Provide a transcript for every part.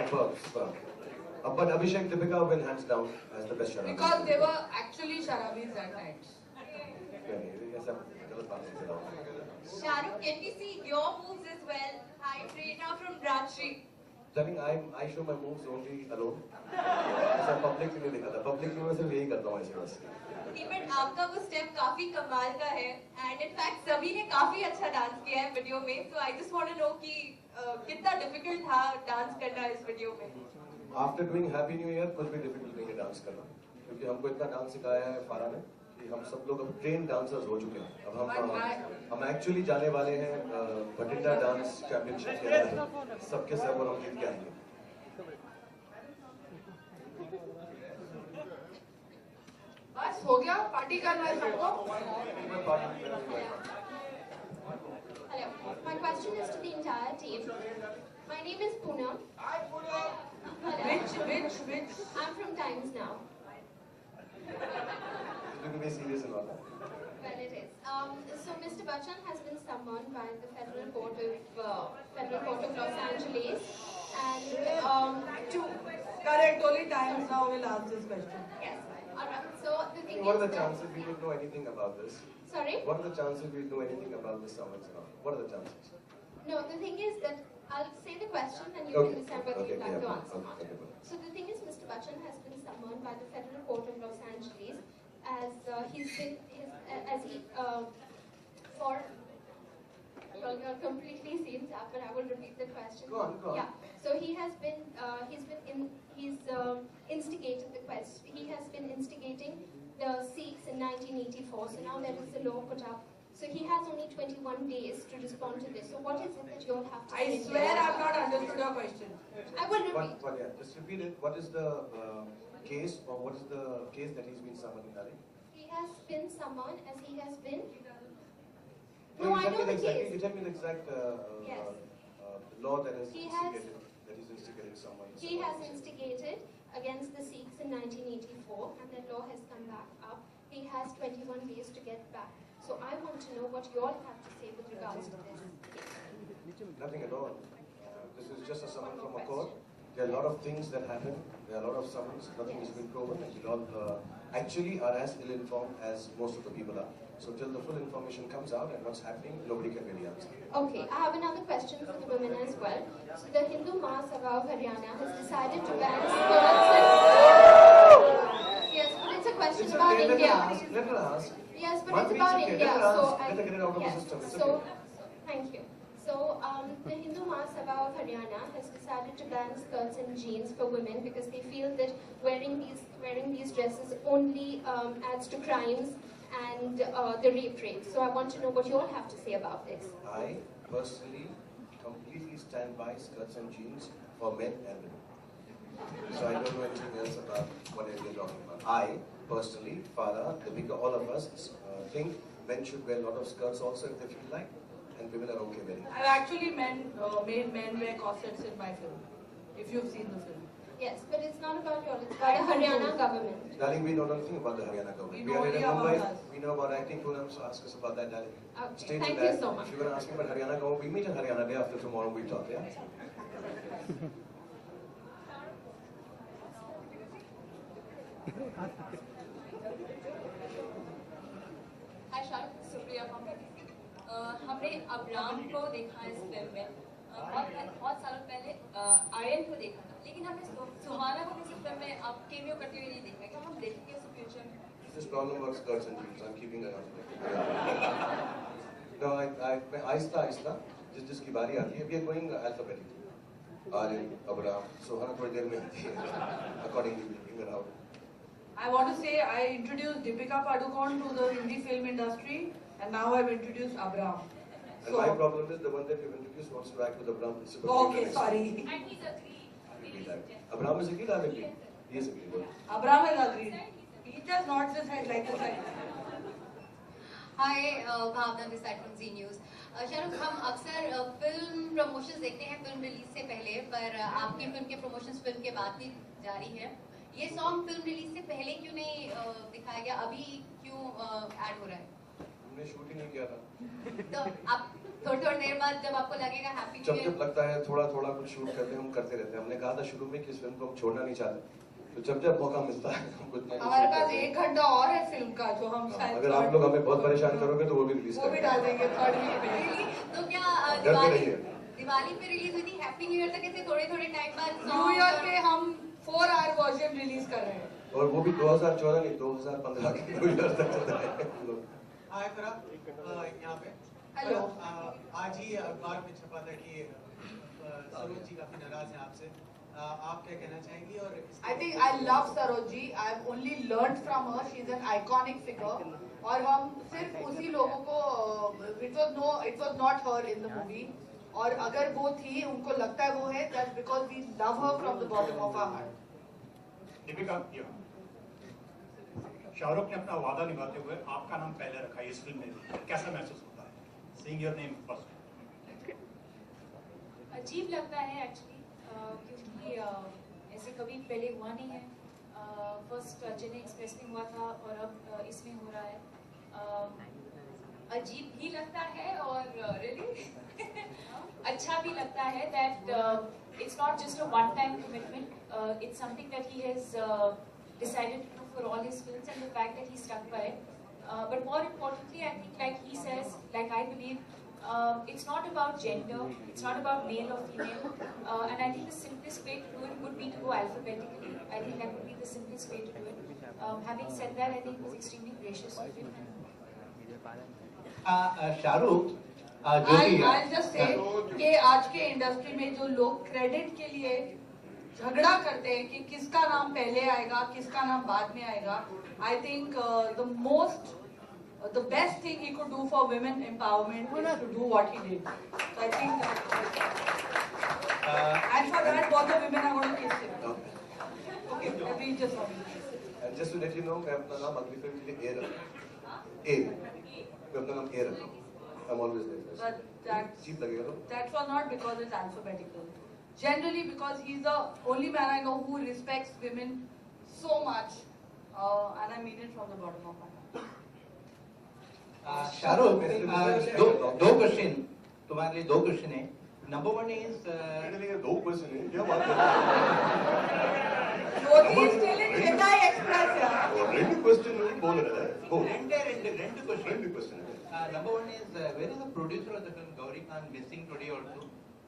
Superb. But Abhishek, Deepika win hands down as the best Sharabis. Because they were actually Sharabis at times. Shahrukh, can we see your moves as well? Hi, Prerna from Rajshri. Darling, I show my moves only alone. ऐसा public में नहीं दिखाता. Public में मैं सिर्फ यही करता हूँ ऐसे बस. नहीं, but आपका वो स्टेप काफी कमाल का है and in fact सभी ने काफी अच्छा डांस किया है वीडियो में. So I just want to know कि कितना डिफिकल्ट था डांस करना इस वीडियो में. After doing Happy New Year कुछ भी डिफिकल्ट नहीं है डांस करना, क्योंकि हमको इतना डांस सिखाया है फारा ने कि हम सब लोग अब ट्रेन डांसर्स हो चुके हैं. अब हम एक्चुअली जाने वाले हैं बठिंडा डांस चैंपियनशिप के लिए. सबके सब और हम जीत के आएंगे. बस हो गया, पार्टी करना है सबको. Hello, my question is to the entire team. My name is Poonam. Hi Poonam. Which? I'm from Times Now. You can be serious about that. Well, it is. So Mr. Bachchan has been summoned by the Federal Court of Los Angeles, and to Correct. Only Times Now will ask this question. yes. Alright. So the thing What is are the that- chances we don't know anything about this? Sorry. What are the chances we know anything about this summons and all? What are the chances? No, the thing is that I'll say the question and you Okay. can decide whether you'd like to answer or not. Okay. So the thing is, Mr. Bachchan has been summoned by the Federal Court of Los Angeles as completely seems up, but I will repeat the question. Go on. Yeah. So he's instigated the question. He has been instigating the Sikhs in 1984. So now there is a law put up. So he has only 21 days to respond to this. So what is it that you all have to say? I swear I've not understood your question. I will repeat. Just repeat it. What is the case, or what is the case that he's been summoned, darling? He has been summoned as he has been. No, No, I know the case. You tell me the exact Yes. law that is He has- instigated. That is instigating someone. He has instigated against the Sikhs in 1984, and that law has come back up. He has 21 days to get back. So I want to know what you all have to say with regards to this. Nothing at all. This is just a summon from a court. There are a lot of things that happen. There are a lot of summons. Nothing has been proven, and you all actually are as ill-informed as most of the people are. So till the full information comes out and what's happening, nobody can really answer. Okay, I have another question for the women as well. So the Hindu Mahasabha of Haryana has decided to ban skirts and... Yes, but it's a question about India. Let her ask. Yes, but One it's means about okay, India. let her So ask. Let her get it out of the yes, system. It's so okay. thank you. So the Hindu Mahasabha of Haryana has decided to ban skirts and jeans for women because they feel that wearing these dresses only adds to crimes and the rape rate. So I want to know what you all have to say about this. I personally completely stand by skirts and jeans for men and women. So I don't know anything else about what you're talking about. I personally, Farah, Deepika, all of us think men should wear a lot of skirts also if they feel like, and women are okay wearing. I've actually made men wear corsets in my film. If you've seen the film. Yes, but it's not about you all. It's about the Haryana government. Darling, we know nothing about the Haryana government. We know are in only about Mumbai. us. We know about acting programs, so ask us about that, darling. Okay, Stay thank to you that. so much. If you were asking about Haryana government, we meet in Haryana day after tomorrow. We talk, yeah. Hi Shahrukh, Supriya from हमने Abram को देखा इस film में बहुत सालों पहले आर्यन को देखा था, लेकिन हमने सुहाना को इस फिल्म में अब केमियो करते हुए नहीं देखा. क्या हम देखेंगे इस फ्यूचर में? This problem about skirts and jeans. I'm keeping an eye on it. No, आहिस्ता जिसकी बारी आती है, we are going alphabetically. Aryan, Abraham, Suhana थोड़ी देर में आती है. Accordingly, we'll bring her out. I want to say I introduced Deepika Padukone to the Hindi film industry, and now I've introduced Abraham. And my problem is the one that you've introduced wants to act with Abraham. Okay, sorry. And he's agreed. Abraham is agreed, I'm agreed. He is agreed. Abraham has agreed. He just nods his head like this. Hi Bhavana this side from Zee news. Shahrukh, हम अक्सर film promotions देखते हैं film release से पहले, पर आपकी film के promotions film के बाद भी जारी है. ये सॉन्ग फिल्म रिलीज से पहले क्यों नहीं दिखाया गया, अभी क्यों ऐड हो रहा है? हमने शूट ही नहीं किया था. तो आप थोड़ी थोड़ी देर बाद जब आपको लगेगा हैप्पी न्यू जब ईयर, लगता है थोड़ा थोड़ा कुछ शूट करते हैं, हम करते रहते हैं। हमने कहा था शुरू में कि इस फिल्म को हम छोड़ना नहीं चाहते, तो जब मौका मिलता है हम कुछ ना कुछ हमारे shoot पास करते हैं। 1 घंटा और है फिल्म का जो हम हाँ, शायद अगर आप लोग हमें बहुत परेशान करोगे तो वो भी रिलीज वो भी डाल देंगे 3rd वीक में। Really? तो क्या डरते रहिए। दिवाली पे रिलीज हुई थी, हैप्पी न्यू ईयर तक ऐसे थोड़े थोड़े टाइम बाद न्यू ईयर पे हम 4 आवर वर्जन रिलीज कर रहे हैं। और वो भी 2014 नहीं 2015 के न्यू ईयर तक चलता है हम लोग। हाय फराह, यहाँ पे हेलो। आज ही अखबार में छपा था कि सरोज जी काफी नाराज हैं आपसे, आप क्या कहना चाहेंगी? और I think I love Sarojji. I have only learned from her. She is an iconic figure. और हम सिर्फ उसी लोगों को it was not her in the movie. और अगर वो थी, उनको लगता है वो है, that's because we love her from the bottom of our heart. Deepika, Shahrukh ने अपना वादा निभाते हुए आपका नाम पहले रखा है इस फिल्म में, कैसा महसूस होता है? Seeing your name first. अजीब लगता है एक्चुअली, क्योंकि ऐसे कभी पहले हुआ नहीं है। फर्स्ट चेन्नई एक्सप्रेस में हुआ था और अब इसमें हो रहा है। अजीब भी लगता है और रियली अच्छा भी लगता है that it's not just a one time commitment, it's something that he has decided to do for all his films, and the fact that he stuck by it. But more importantly, I think, like he says, like I believe, it's not about gender, it's not about male or female, and I think the simplest way to do it would be to go alphabetically. I think that would be the simplest way to do it. Having said that, I think it was extremely gracious of him. Shahrukh, I'll just say कि आज के industry में जो लोग credit के लिए झगड़ा करते हैं कि किसका नाम पहले आएगा, किसका नाम बाद में आएगा, I think the best thing he could do for women empowerment is to do what he did. So I think and for that both the women are going to kiss him. Okay, we just And just to let you know, मैं अपना नाम अगली film के लिए ए रखा, मैं अपना नाम ए रखा। I'm always there. but cheap लगेगा तो? that was not because it's alphabetical. Generally because he's the only man I know who respects women so much, and I mean it from the bottom of my heart. Shahrukh, दो question तुम्हारे लिए, 2 question है। Number 1 is मेरे लिए 2 question है, क्या बात कर रहे Jyoti is still in Chennai Express यार. हो? रेडी क्वेश्चन बोल रहा है, हो రెండు क्वेश्चन। रेडी क्वेश्चन है। Number 1 is where is the producer of the film Gauri Khan missing today also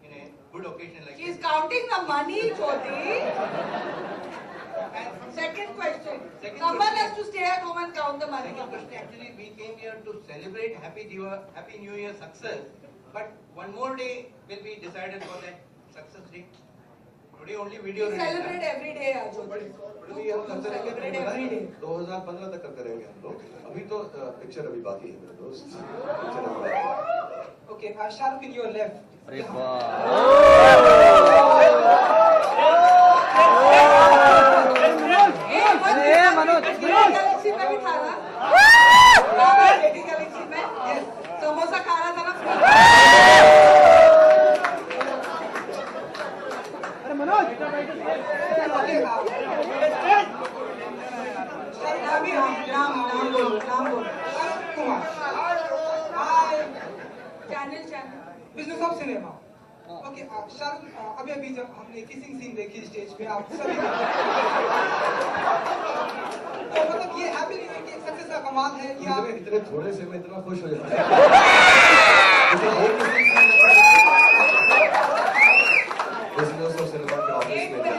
in a good occasion like She's this? counting the money, Jyoti. Second question. Someone has to stay at home and count the money. Second question, actually we came here to celebrate Happy New Year success, but one more day will be decided for that success day. Today only We video release. celebrate every day, Jyoti. ये हम करते रहेंगे, Celebrate every day. 2015 तक करते रहेंगे हम लोग। अभी तो पिक्चर अभी बाकी है मेरे दोस्त, पिक्चर अभी बाकी है। Okay, Shahrukh in your left. अरे वाह, मनोज, गैलेक्सी में भी था ना? जेटी गैलेक्सी में समोसा खा रहा था ना? अरे मनोज, नाम बोल। Channel business of cinema. Okay Shahrukh, अभी जब हमने किसिंग सीन देखी स्टेज पे आप सभी तो मतलब ये हैप्पी न्यू ईयर की सक्सेस का कमाल है या इतने थोड़े से मैं इतना खुश हो जाता हूँ। बिजनेस ऑफ सिनेमा के ऑफिस में जा,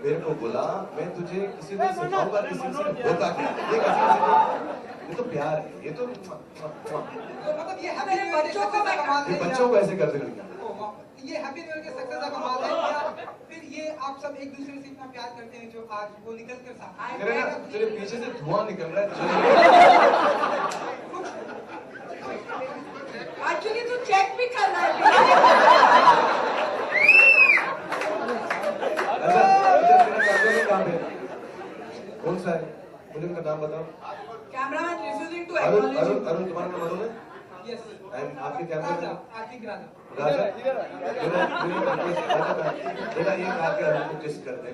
मेरे को बोला, मैं तुझे किसी ने सिखाऊंगा किसी से होता क्या, ये तो प्यार है, ये तो मतलब ये हैप्पी न्यू ईयर की सक्सेस का कमाल है बच्चों को ऐसे करते नहीं। ये हैप्पी न्यू ईयर के सक्सेस का कमाल है या फिर ये आप सब एक दूसरे से इतना प्यार करते हैं जो आज वो निकल कर सामने तेरे ना तेरे पीछे से धुआं निकल रहा है। एक्चुअली तू चेक भी कर रहा है। कौन सा है? मुझे उनका नाम बताओ। Cameraman refusing to Arun acknowledge. Arun तुम्हारा नाम अरुण है? यस एंड आपके कैमरा आर्थिक राजा राजा मेरा ये कहा कि अरुण को किस कर दे,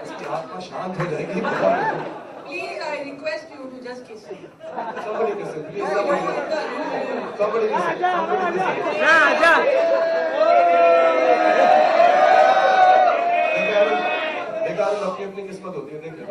इसकी आत्मा शांत हो जाएगी। Please, I request you to just kiss me. Somebody kiss him, please. Somebody kiss him. Somebody kiss him. Somebody kiss him. जा जा देखा अपनी अपनी किस्मत होती है, देख लो।